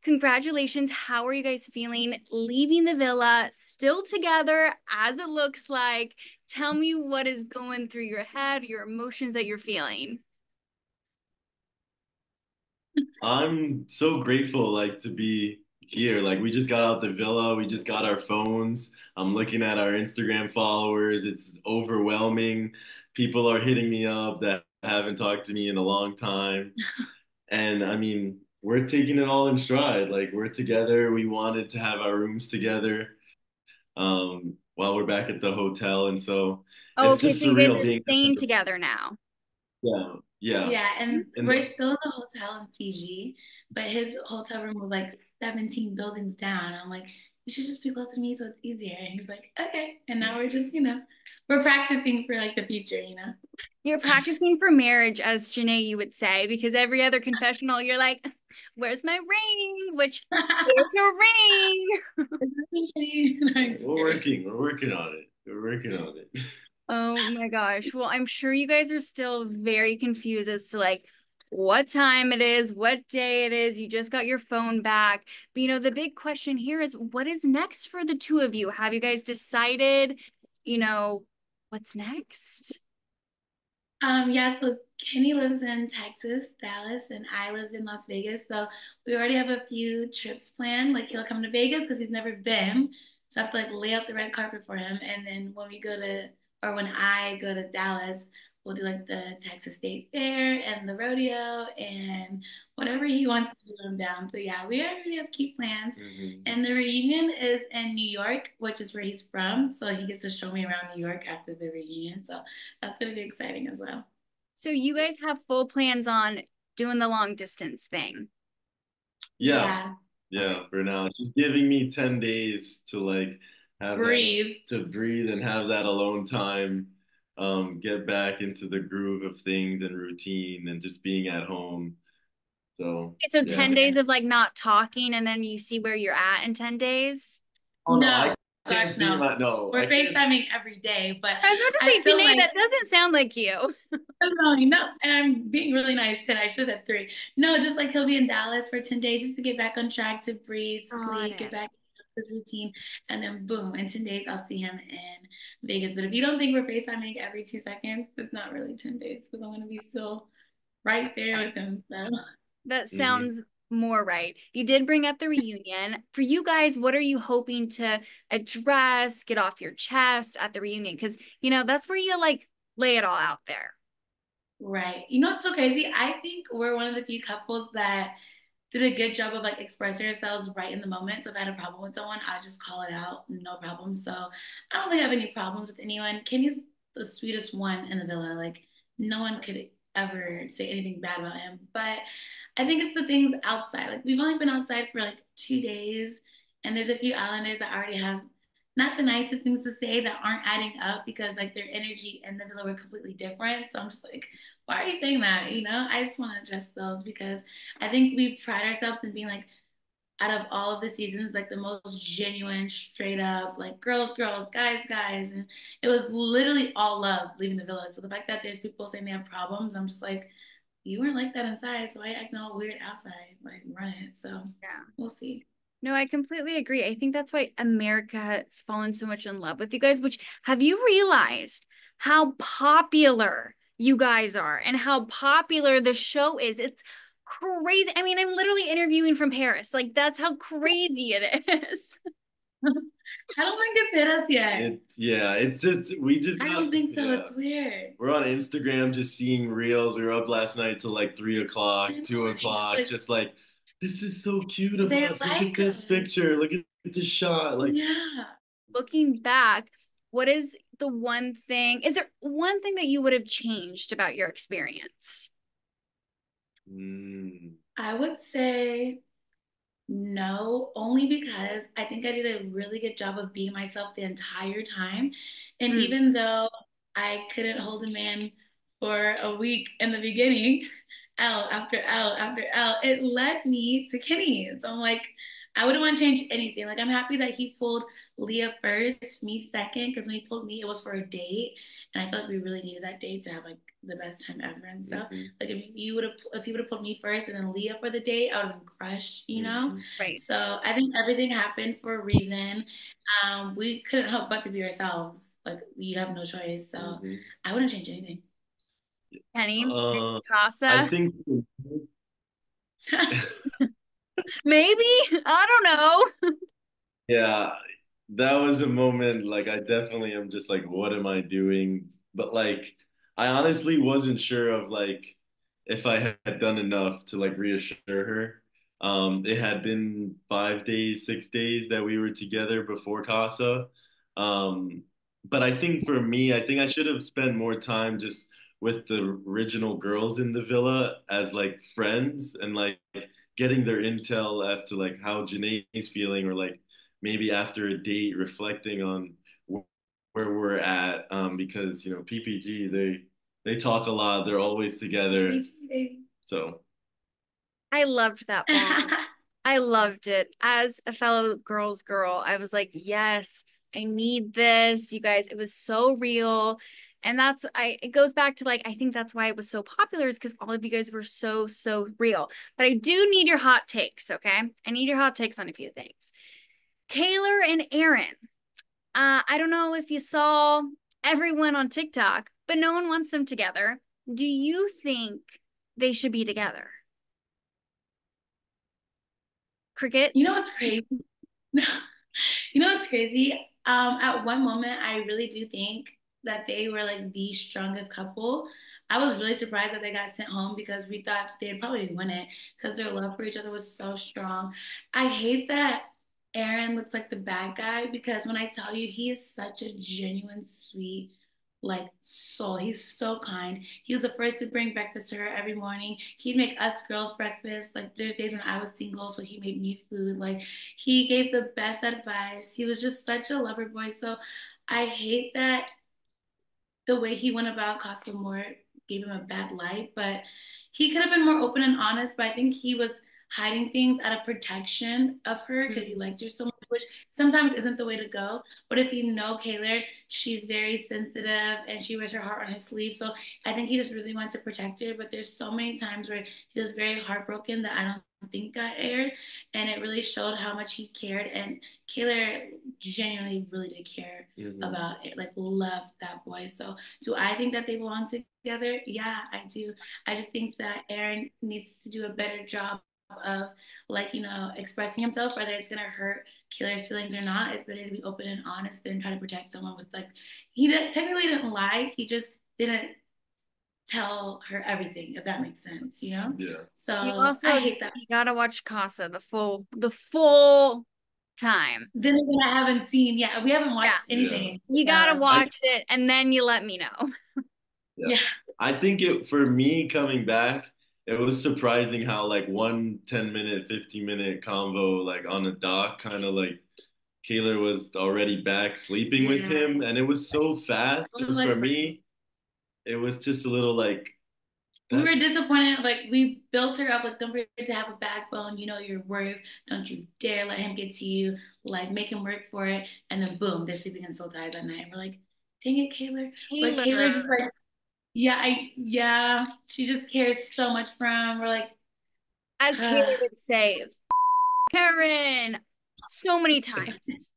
Congratulations. How are you guys feeling leaving the villa, still together as it looks like? Tell me what is going through your head, your emotions that you're feeling. I'm so grateful to be here. We just got out the villa, we just got our phones. I'm looking at our Instagram followers. It's overwhelming. People are hitting me up that haven't talked to me in a long time. And I mean, we're taking it all in stride. We're together. We wanted to have our rooms together while we're back at the hotel. And so Oh, it's okay, just so you guys surreal are being staying together now. yeah, yeah. Yeah, and And we're still in the hotel in Fiji, but his hotel room was like 17 buildings down. I'm like, you should just be close to me so it's easier. And he's like, okay. And now we're just, we're practicing for like the future. You're practicing for marriage, as Janae, you would say, because every other confessional, you're like, where's my ring? Which, where's your ring? we're working on it. We're working on it. Oh my gosh. Well, I'm sure you guys are still very confused as to like what time it is, what day it is. You just got your phone back. But the big question here is what is next for the two of you? Have you guys decided, you know, what's next? Yeah, so Kenny lives in Texas, Dallas, and I live in Las Vegas. So we already have a few trips planned. Like he'll come to Vegas because he's never been. So I have to like lay out the red carpet for him. And then when I go to Dallas, we'll do like the Texas State Fair and the rodeo and whatever he wants to do, I'm down. So yeah, we already have key plans. And the reunion is in New York, which is where he's from. So he gets to show me around New York after the reunion. So that's going to be exciting as well. So you guys have full plans on doing the long distance thing. Yeah, Yeah. yeah, for now. Just giving me 10 days to have that Breathe. to breathe and have that alone time, get back into the groove of things and routine and just being at home. So, Okay, so yeah. 10 days of like not talking and then you see where you're at in 10 days. Oh no, I No, can't gosh, see no. my no, I We're can't. FaceTiming every day, but I was about to I say, feel Janae, like that doesn't sound like you. definitely no. And I'm being really nice today. I should have said 3. No, just like he'll be in Dallas for 10 days just to get back on track, to breathe, Got sleep, get it. back into his routine. And then boom, in 10 days, I'll see him in Vegas. But if you don't think we're FaceTiming every 2 seconds, it's not really 10 days because I'm going to be still right there with him. So. That Mhm. sounds more right. You did bring up the reunion. For you guys, what are you hoping to address, get off your chest at the reunion? Because, that's where you like lay it all out there. Right. You know what's so crazy? I think we're one of the few couples that did a good job of like expressing ourselves right in the moment. So if I had a problem with someone, I just call it out, no problem. So I don't think I have any problems with anyone. Kenny's the sweetest one in the villa. Like no one could ever say anything bad about him. But I think it's the things outside. Like we've only been outside for like 2 days, and there's a few islanders that already have not the nicest things to say that aren't adding up because like their energy and the villa were completely different. So I'm just like, why are you saying that? I just want to address those because I think we pride ourselves in being like out of all of the seasons, like the most genuine, straight up, like girls, girls, guys, guys. And it was literally all love leaving the villa. So the fact that there's people saying they have problems, I'm just like, you weren't like that inside. So why acting all weird outside? Like run it. So Yeah. we'll see. No, I completely agree. I think that's why America has fallen so much in love with you guys, which have you realized how popular you guys are and how popular the show is? It's crazy. I mean, I'm literally interviewing from Paris. Like, that's how crazy it is. I don't think it's hit us yet. Yeah, it's just we just I got don't think so. yeah. It's weird. We're on Instagram just seeing reels. We were up last night till 3 o'clock, I know, two and I'm just o'clock, like, just this is so cute of they us. Look at like this us. picture. Look at this shot. Yeah. Looking back, what is the one thing? Is there one thing that you would have changed about your experience? mm, I would say no, only because I think I did a really good job of being myself the entire time. And Mm. even though I couldn't hold a man for a week in the beginning, L after L after L, it led me to Kenny. So I'm like, I wouldn't want to change anything. Like I'm happy that he pulled Leah first, me second, because when he pulled me, it was for a date, and I feel like we really needed that date to have like the best time ever and stuff. Mm-hmm. Like if he would have pulled me first and then Leah for the date, I would have been crushed, you know. Mm-hmm. Right. So I think everything happened for a reason. We couldn't help but to be ourselves. Like you have no choice. So Mm-hmm. I wouldn't change anything. Penny, Uh, I Casa, think maybe? I don't know. yeah, that was a moment like I definitely am just like, what am I doing? But like I honestly wasn't sure of like if I had done enough to like reassure her. It had been 5 days, 6 days that we were together before Casa. Um, but I think for me, I think I should have spent more time just with the original girls in the villa as like friends and like getting their intel as to like how Janae's feeling or like maybe after a date reflecting on where we're at because you know PPG they talk a lot, they're always together, so I loved that bond. I loved it. As a fellow girl's girl, I was like, yes, I need this. You guys, it was so real. And it goes back to like, I think that's why it was so popular is because all of you guys were so, so real. But I do need your hot takes, okay? I need your hot takes on a few things. Kaylor and Aaron. I don't know if you saw everyone on TikTok, but no one wants them together. Do you think they should be together? You know Crickets? what's crazy? You know what's crazy? At one moment, I really do think that they were like the strongest couple. I was really surprised that they got sent home because we thought they'd probably win it because their love for each other was so strong. I hate that Aaron looks like the bad guy because when I tell you, he is such a genuine, sweet, like soul. He's so kind. He was the first to bring breakfast to her every morning. He'd make us girls breakfast. Like there's days when I was single, so he made me food. Like he gave the best advice. He was just such a lover boy. So I hate that the way he went about Costa Moore gave him a bad light, but he could have been more open and honest. But I think he was hiding things out of protection of her because he Mm. liked her so much, which sometimes isn't the way to go. But if you know Kaylor, she's very sensitive and she wears her heart on her sleeve. So I think he just really wanted to protect her. But there's so many times where he was very heartbroken that I don't think got aired. And it really showed how much he cared. And Kaylor genuinely really did care mm-hmm. about it, like loved that boy. So do I think that they belong together? Yeah, I do. I just think that Aaron needs to do a better job of like, you know, expressing himself, whether it's gonna hurt Killer's feelings or not. It's better to be open and honest than try to protect someone with like technically didn't lie, he just didn't tell her everything, if that makes sense, you know? Yeah. You So I also hate that. you gotta watch Casa the full time. Then again, I haven't seen, yeah, we haven't Yeah, watched Yeah. anything. you gotta I watch it and then you let me know. yeah. Yeah. I think it for me coming back, it was surprising how like one 10-minute, 15-minute convo like on a dock kind of like Kaylor was already back sleeping with Yeah. him and it was so fast. I was And for like, me, it was just a little like we that were disappointed. Like we built her up. Like don't forget to have a backbone. You know your worth. Don't you dare let him get to you. Like make him work for it. And then boom, they're sleeping in soul ties at night. And we're like, dang it, Kaylor. But Kaylor, Kaylor just like, yeah. She just cares so much from. We're like, as Kaylor would say, Karen, so many times.